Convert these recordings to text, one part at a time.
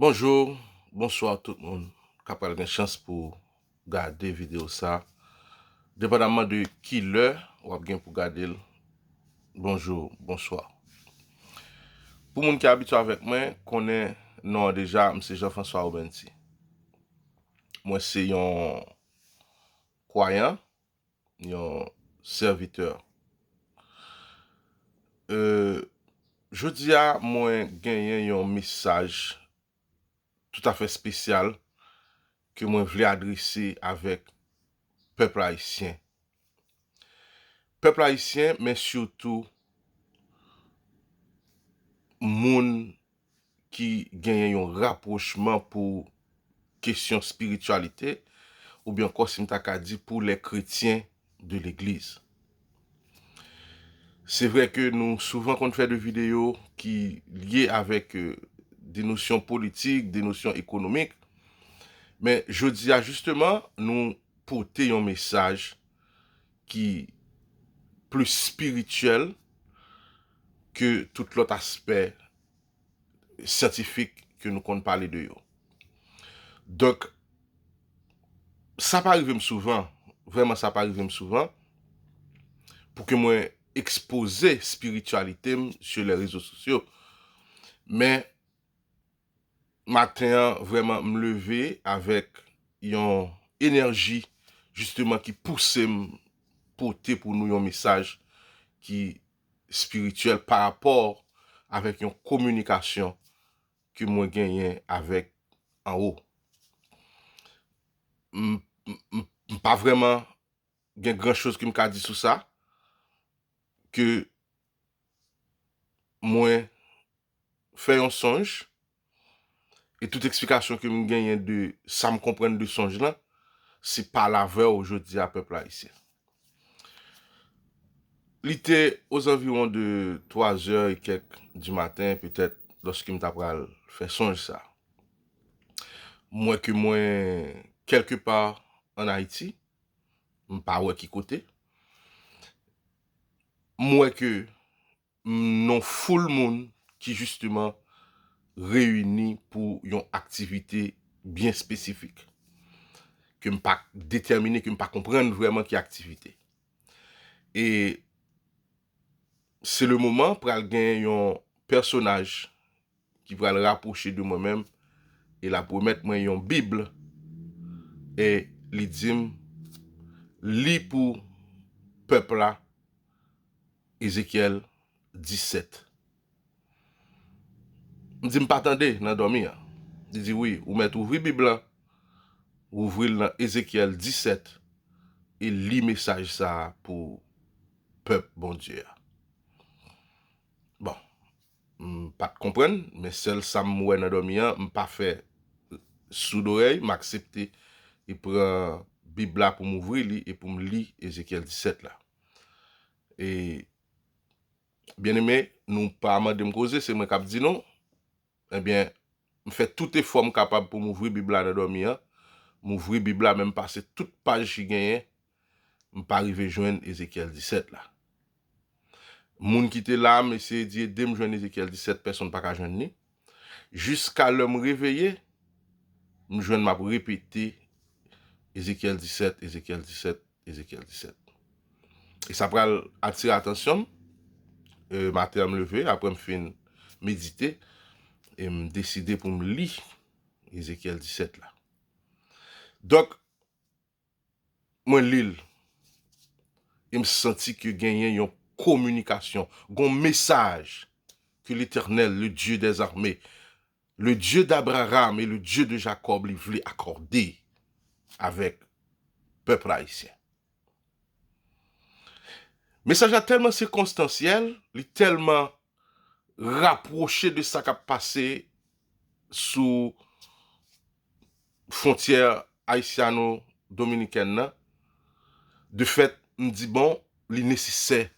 Bonjour, bonsoir tout le monde. Capable une chance pour regarder vidéo ça. Dépendamment de qui l'heure ou bien pour regarder. Bonjour, bonsoir. Pour moun qui habitué avec moi, connaît non déjà, c'est Jean-François Aubenti. Moi c'est un croyant, un serviteur. Je dis à moi gagner un message tout à fait spécial que moi voulais adresser avec peuple haïtien. Peuple haïtien, mais surtout moun qui gagne un rapprochement pour question spiritualité ou bien encore si m'ta dit pour les chrétiens de l'église. C'est vrai que nous souvent qu'on fait des vidéos qui liées avec des notions politiques, des notions économiques, mais je dis justement nous porter un message qui plus spirituel que tout l'autre aspect scientifique que nous comptons parler de yo. Donc, ça pas arrive souvent, vraiment ça pas arrive souvent, pour que moi exposer spiritualité sur les réseaux sociaux. Mais, matin, vraiment me lever avec une énergie, justement, qui pousse me porter pour nous un message qui spirituel par rapport avec une communication que moi gagne avec en haut. Pas vraiment gen grand chose qui me dit sur ça que moi fait un songe et toute explication que me gagne de ça me comprendre de songe là c'est pas la veille aujourd'hui à peuple haïtien. Il était aux environs de 3h et quelques du matin peut-être lorsque me t'apral fait songe ça. Moi quelque part en Haïti, pas ouais qui côté. Moi que non full monde qui justement réunis pour une activité bien spécifique. Que je ne pas déterminer, que je ne pas comprendre vraiment qui activité. Et c'est le moment pour gagner un personnage qui va le rapprocher de moi-même et la promettre moi une Bible et lui dit lis pour peuple là Ézéchiel 17. Je dis pas attendez dans dormir. Il dit oui, ou mettre ouvrir Bible ouvrir dans Ézéchiel 17 et lit message ça pour peuple bon Dieu. Bon, pas comprendre, mais celle ça m'oué dans dormir, pas fait sous l'oreille, m'accepter et prend Bible là pour m'ouvrir et pour me lire Ézéchiel 17 là. Et bien aimé, nous pas de me causer, c'est moi qui dit non. Eh bien, je fais tout effort capable pour m'ouvrir Bible là dans dormir, m'ouvrir Bible là même passer toute page qui gagne, m'pas arriver joindre Ézéchiel 17 là. Moun qui était là, mais c'est dit de me joindre Ézéchiel 17, personne pas qu'à joindre ni. Jusqu'à le me réveiller, me joindre m'a répéter Ézéchiel 17, Ézéchiel 17, Ézéchiel 17. Et ça prend attirer attention. Matin me lever, après me fin méditer et me décider pour me lire Ézéchiel 17 là. Donc moi l'île, et me senti que gagner une communication, un message que l'Éternel, le Dieu des armées, le Dieu d'Abraham et le Dieu de Jacob lui voulait accorder avec le peuple haïtien. Message est tellement circonstanciel, il est tellement rapproché de ça qui a passé sous frontière haïtiano-dominicaine. De fait, me dit bon, il est nécessaire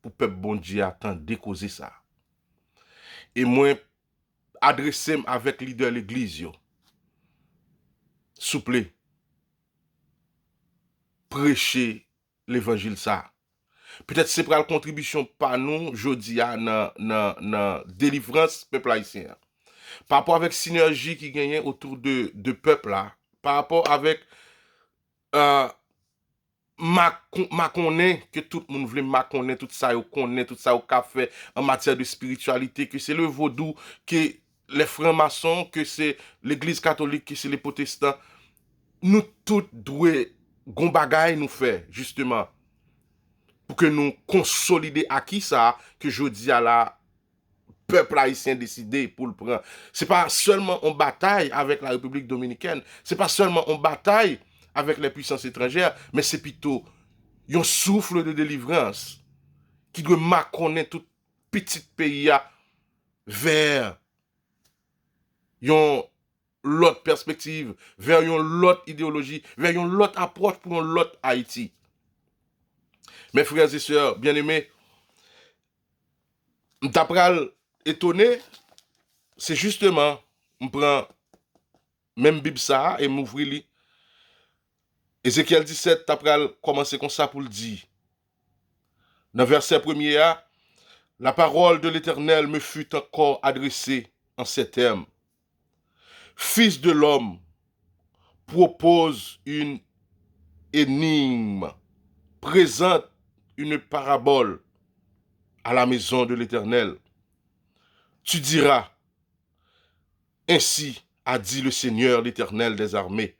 pour le peuple bon Dieu attendre décauser ça. Et moi, adresser avec leader de l'église, s'il vous plaît, prêcher l'évangile ça. Peut-être c'est pour la contribution par nous, jeudi, dans délivrance peuple haïtien. par rapport avec synergie qui gagnait autour de peuple là, par rapport avec euh, ma connaît que tout le monde voulait ma connaît tout ça au connaît tout ça au café en matière de spiritualité, que c'est le vaudou, que les francs-maçons, que c'est l'église catholique, que c'est les protestants. Nous tous doués gon bagay nous fait justement pour que nous consolider à qui ça que je dis à la peuple haïtien décidé pour le prendre. C'est pas seulement en bataille avec la République dominicaine, c'est pas seulement en bataille avec les puissances étrangères, mais c'est plutôt un souffle de délivrance qui doit marquer tout petit pays vers une l'autre perspective, vers une l'autre idéologie, vers une l'autre approche pour une l'autre Haïti. Mes frères et sœurs bien-aimés, m'tapral étonné, c'est justement, m'prend même Bible ça et m'ouvri li. Ézéchiel 17, t'apral commencer comme ça pour le dire. Dans le verset premier, la parole de l'Éternel me fut encore adressée en ces termes. Fils de l'homme, propose une énigme, présente une parabole à la maison de l'Éternel. Tu diras, ainsi a dit le Seigneur l'Éternel des armées.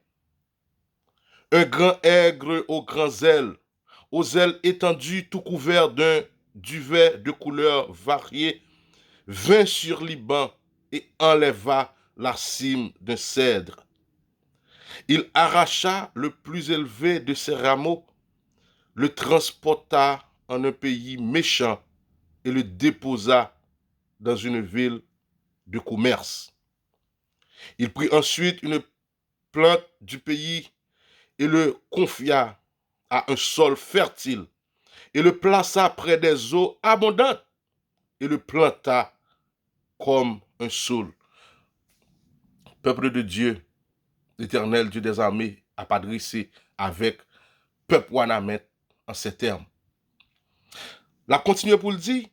Un grand aigre aux ailes étendues tout couvert d'un duvet de couleurs variées, vint sur Liban et enleva la cime d'un cèdre. Il arracha le plus élevé de ses rameaux, le transporta en un pays méchant et le déposa dans une ville de commerce. Il prit ensuite une plante du pays et le confia à un sol fertile et le plaça près des eaux abondantes et le planta comme un saule. Peuple de Dieu, l'Éternel Dieu des armées a adressé avec peuple Wanamet en ces termes. La continue pour le dire.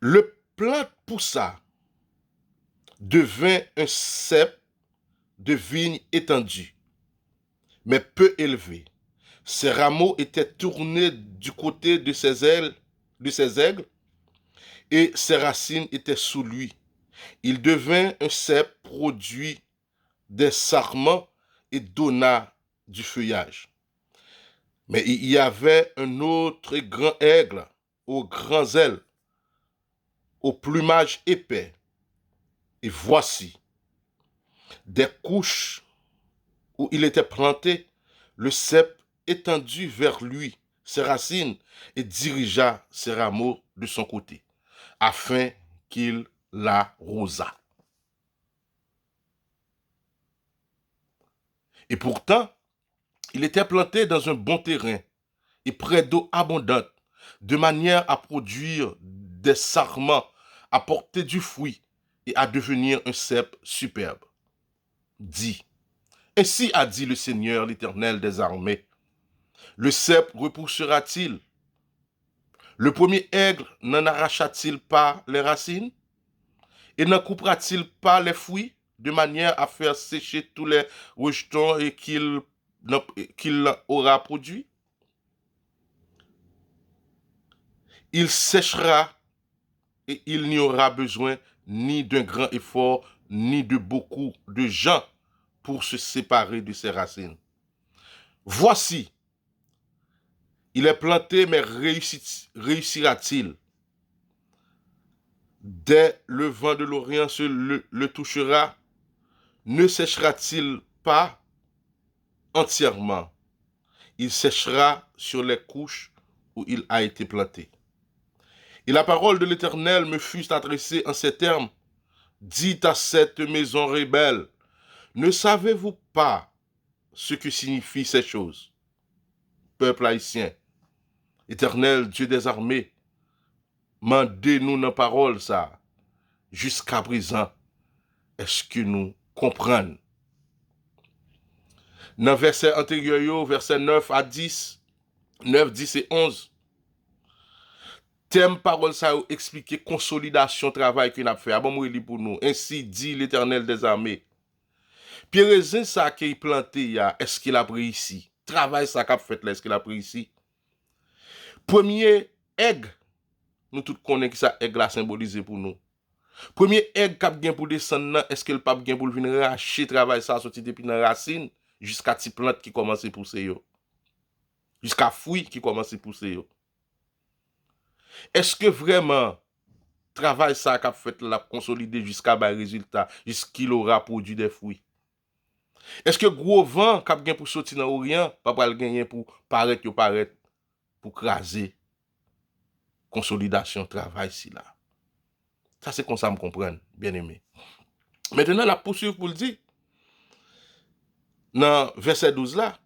Le plant poussa, devint un cep de vigne étendu, mais peu élevé. Ses rameaux étaient tournés du côté de ses aigles, et ses racines étaient sous lui. Il devint un cep produit des sarments et donna du feuillage. Mais il y avait un autre grand aigle aux grands ailes, au plumage épais. Et voici, des couches où il était planté, le cep étendu vers lui ses racines et dirigea ses rameaux de son côté, afin qu'il l'arrosât. Et pourtant, il était planté dans un bon terrain et près d'eau abondante, de manière à produire des sarments, à porter du fruit et à devenir un cep superbe. Dit, ainsi a dit le Seigneur l'Éternel des armées, le cep repoussera-t-il? Le premier aigle n'en arracha-t-il pas les racines? Et n'en coupera-t-il pas les fruits de manière à faire sécher tous les rejetons et qu'il aura produit? Il séchera et il n'y aura besoin ni d'un grand effort, ni de beaucoup de gens pour se séparer de ses racines. Voici, il est planté, mais réussira-t-il? Dès le vent de l'Orient le touchera, ne séchera-t-il pas entièrement? Il séchera sur les couches où il a été planté. Et la parole de l'Éternel me fut adressée en ces termes. Dites à cette maison rebelle, ne savez-vous pas ce que signifient ces choses? Peuple haïtien, Éternel Dieu des armées, mandez-nous nos paroles ça. Jusqu'à présent, est-ce que nous comprenons? Dans le verset antérieur, verset 9 à 10, 9, 10 et 11, thème parole ça expliquer consolidation travail qu'on a fait. Ah bon, moi, pour nous. Ainsi dit l'Éternel des armées. Puis raisin ça qu'il planté, est-ce qu'il a pris ici? Travail ça qu'a fait là, est-ce qu'il a pris ici? Premier aigle, nous tous connaissons que ça aigle la symbolisé pour nous. Premier aigle qui a bien pour descendre, est-ce que le pape bien pour venir racher travail ça sorti depuis la racine jusqu'à petite plante qui commence à pousser yo. Jusqu'à fruit qui commence à pousser yo. Est-ce que vraiment travail ça qu'a fait la consolider jusqu'à bas résultat, jusqu'il aura produit des fruits? Est-ce que gros vent qui a bien pour sortir dans l'Orient, pas pour le gagner pour paraître yo paraître pour craser consolidation travail si là. Ça c'est comme ça me comprendre, bien aimé. Maintenant la poursuivre pour le dire. Dans verset 12 là,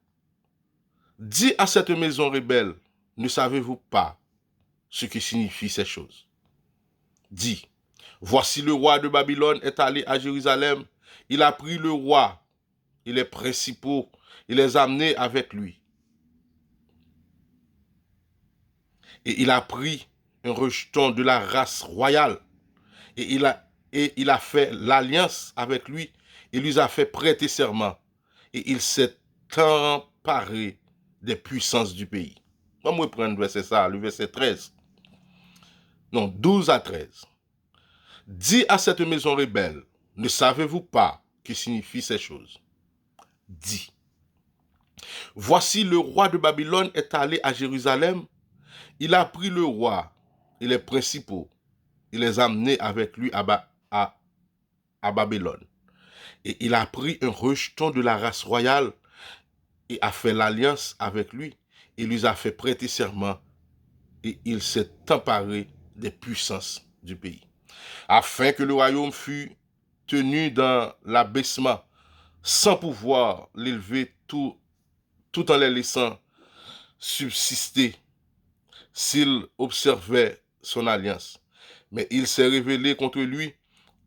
dis à cette maison rebelle, ne savez-vous pas ce que signifient ces choses? Dis, voici le roi de Babylone est allé à Jérusalem, il a pris le roi et les principaux, il les a amenés avec lui. Et il a pris un rejeton de la race royale et il a fait l'alliance avec lui, il lui a fait prêter serment et il s'est emparé des puissances du pays. On va prendre le verset 13. Non, 12 à 13. Dis à cette maison rebelle, ne savez-vous pas que signifient ces choses? Dis. Voici le roi de Babylone est allé à Jérusalem, il a pris le roi et les principaux, il les a amenés avec lui à Babylone. Et il a pris un rejeton de la race royale et a fait l'alliance avec lui. Il lui a fait prêter serment et il s'est emparé des puissances du pays. Afin que le royaume fût tenu dans l'abaissement, sans pouvoir l'élever tout en les laissant subsister s'il observait son alliance. Mais il s'est révélé contre lui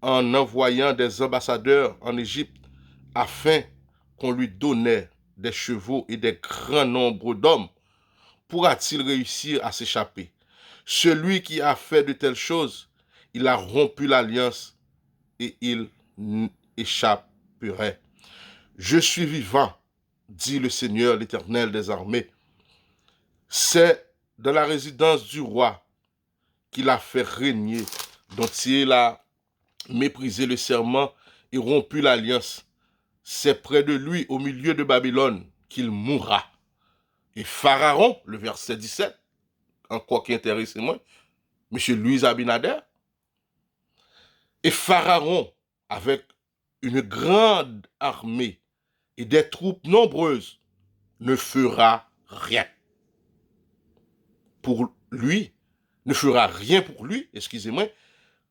en envoyant des ambassadeurs en Égypte afin qu'on lui donnait des chevaux et des grands nombres d'hommes. Pourra-t-il réussir à s'échapper? Celui qui a fait de telles choses, il a rompu l'alliance et il échapperait. Je suis vivant, dit le Seigneur, l'Éternel des armées. C'est dans la résidence du roi qu'il a fait régner, dont il a méprisé le serment et rompu l'alliance. C'est près de lui, au milieu de Babylone, qu'il mourra. Et Pharaon, le verset 17, encore qui intéresse moi, M. Louis Abinader, et Pharaon, avec une grande armée et des troupes nombreuses, ne fera rien pour lui, ne fera rien pour lui, excusez-moi,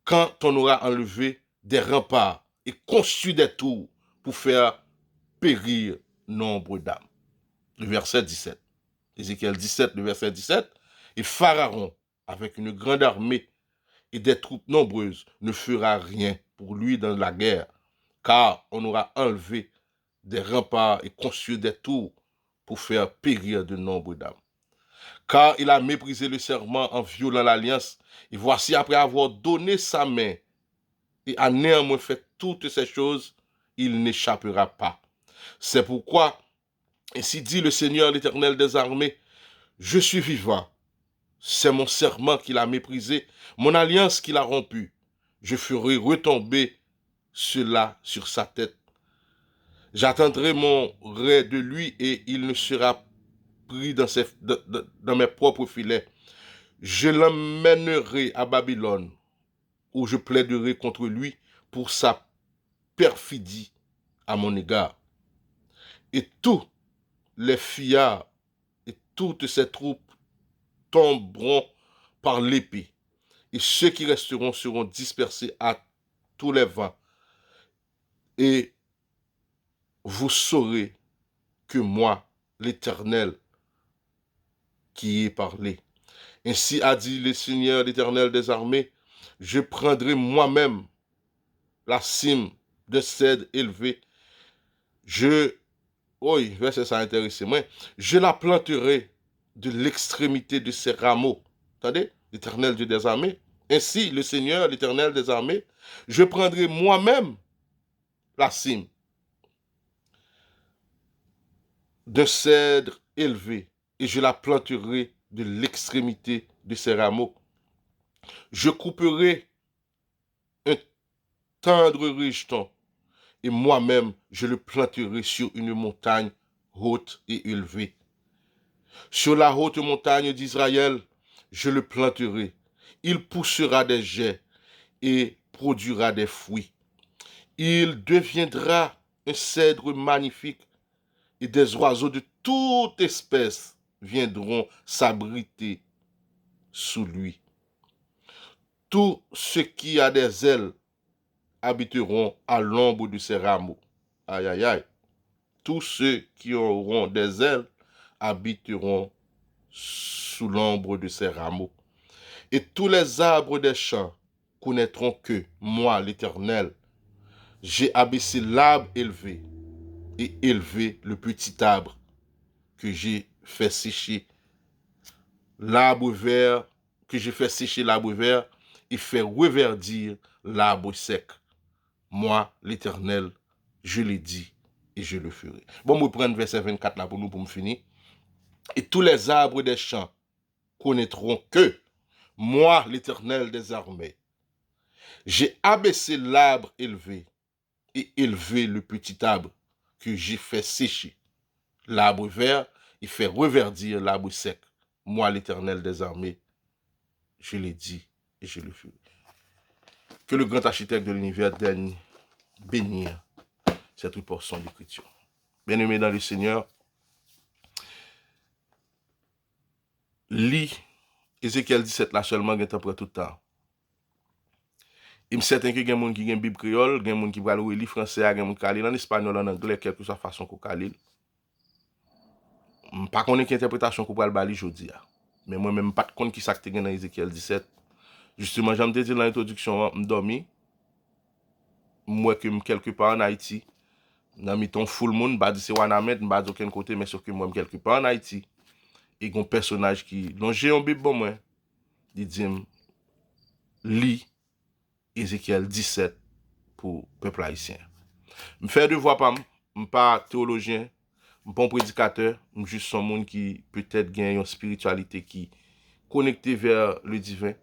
quand on aura enlevé des remparts et construit des tours pour faire périr nombre d'âmes. Le verset 17. Ézéchiel 17, le verset 17. Et Pharaon, avec une grande armée et des troupes nombreuses, ne fera rien pour lui dans la guerre, car on aura enlevé des remparts et construit des tours pour faire périr de nombreux d'âmes. Car il a méprisé le serment en violant l'alliance, et voici après avoir donné sa main et a néanmoins fait toutes ces choses, il n'échappera pas. C'est pourquoi, ainsi dit le Seigneur l'Éternel des armées, je suis vivant, c'est mon serment qu'il a méprisé, mon alliance qu'il a rompue. Je ferai retomber cela sur sa tête. J'attendrai mon rai de lui et il ne sera pris dans mes propres filets. Je l'emmènerai à Babylone, où je plaiderai contre lui pour sa perfidie à mon égard. Et tous les fillards et toutes ces troupes tomberont par l'épée, et ceux qui resteront seront dispersés à tous les vents. Et vous saurez que moi, l'Éternel, qui ai parlé. Ainsi a dit le Seigneur, l'Éternel des armées, je prendrai moi-même la cime de cèdre élevée. Oui, verset ça intéresse moi. Je la planterai de l'extrémité de ses rameaux. Attendez, l'Éternel Dieu des armées. Ainsi, le Seigneur, l'Éternel des armées, je prendrai moi-même la cime d'un cèdre élevé et je la planterai de l'extrémité de ses rameaux. Je couperai un tendre rejeton et moi-même je le planterai sur une montagne haute et élevée. Sur la haute montagne d'Israël, je le planterai. Il poussera des jets et produira des fruits. Il deviendra un cèdre magnifique et des oiseaux de toute espèce viendront s'abriter sous lui. Tout ce qui a des ailes habiteront à l'ombre de ses rameaux. Aïe, aïe, aïe. Tous ceux qui auront des ailes habiteront sous l'ombre de ses rameaux. Et tous les arbres des champs connaîtront que moi, l'Éternel, j'ai abaissé l'arbre élevé et élevé le petit arbre que j'ai fait sécher l'arbre vert, que j'ai fait sécher l'arbre vert et fait reverdir l'arbre sec. Moi, l'Éternel, je l'ai dit et je le ferai. Bon, je prends verset 24 là pour nous, pour me finir. Et tous les arbres des champs connaîtront que moi, l'Éternel des armées, j'ai abaissé l'arbre élevé et élevé le petit arbre que j'ai fait sécher. L'arbre vert, il fait reverdir l'arbre sec. Moi, l'Éternel des armées, je l'ai dit et je le ferai. Que le grand architecte de l'univers daigne bénir cette portion d'écriture. Bien-aimés dans le Seigneur, lis Ézéchiel 17 là seulement, il y a tout le temps. Il me certain que il y a des gens qui ont une Bible créole, il y a des gens qui vont lire français, il y a des gens qui vont lire en espagnol, en anglais, quelle que soit la façon qu'on lire. Je ne sais pas quelle interprétation qu'on va lire aujourd'hui. Mais moi-même, je ne sais pas qui ça que dans Ézéchiel 17. Justement, j'aime dire dans l'introduction, je dormi. Moi, que quelque part en Haïti, dans mis ton full moon, je dis c'est Wanamet, je dis aucun côté, mais sauf que moi, quelque part en Haïti, il y a un personnage qui, dont j'ai un Bible bon moi, il dit, lis Ézéchiel 17 pour le peuple haïtien. Je fais devoir pas, je ne suis pas théologien, je ne suis pas un prédicateur, je suis juste un monde qui peut-être gagne une spiritualité qui connectée vers le divin.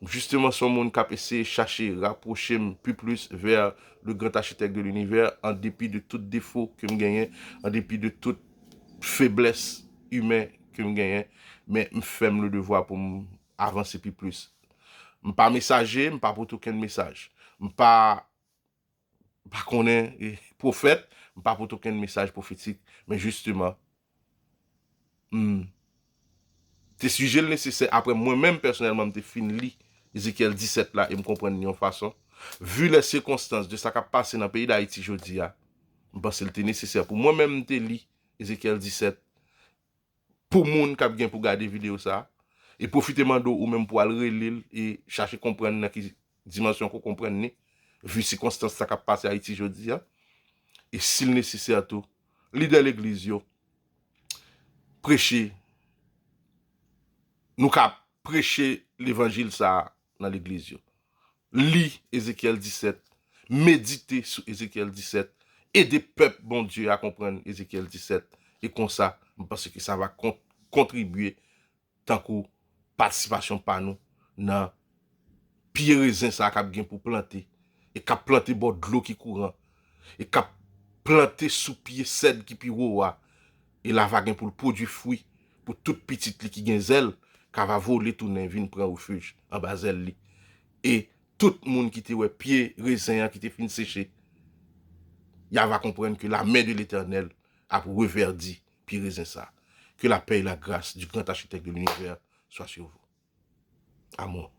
Justement, son monde qui a essayé de chercher, rapprocher plus vers le grand architecte de l'univers, en dépit de tout défaut que je gagne, en dépit de toute faiblesse humaine que je gagne, mais je fais le devoir pour avancer plus. Je ne suis pas messager, je ne suis pas pour aucun message. Je ne suis pas prophète, je ne suis pas pour aucun message prophétique, mais justement, tes sujets nécessaires, après moi-même personnellement, je fini Ézéchiel 17 là et me comprendre d'une façon. Vu les circonstances de ce qui a passé dans le pays d'Haïti aujourd'hui, je pense que c'était nécessaire pour moi-même de lire Ézéchiel 17 pour les gens qui ont pour regarder la vidéo ça et profiter d'eau ou même pour aller relire et chercher à comprendre dans quelle dimension qu'on comprenne vu les circonstances qui a passé à Haïti aujourd'hui. Et s'il nécessaire tout, leader l'église, prêcher, nous avons prêché l'évangile ça dans l'église. Lis Ézéchiel 17, méditez sur Ézéchiel 17, aider peuple, bon Dieu, à comprendre Ézéchiel 17. Et comme ça, parce que ça va contribuer tant que participation par nous dans pied raisin ça qu'a bien pour planter et qu'a planter bord de l'eau qui courant et qu'a planter sous pied cèdre qui piro et la va pour le produit fruit pour toute petite qui gen zèle qu'a va voler tourner vinn prendre refuge en bas zèle li et tout le monde qui te ouais pied raisin qui te fin séché il va comprendre que la main de l'Éternel a reverdi pied raisin ça. Que la paix et la grâce du grand architecte de l'univers soient sur vous. Amour.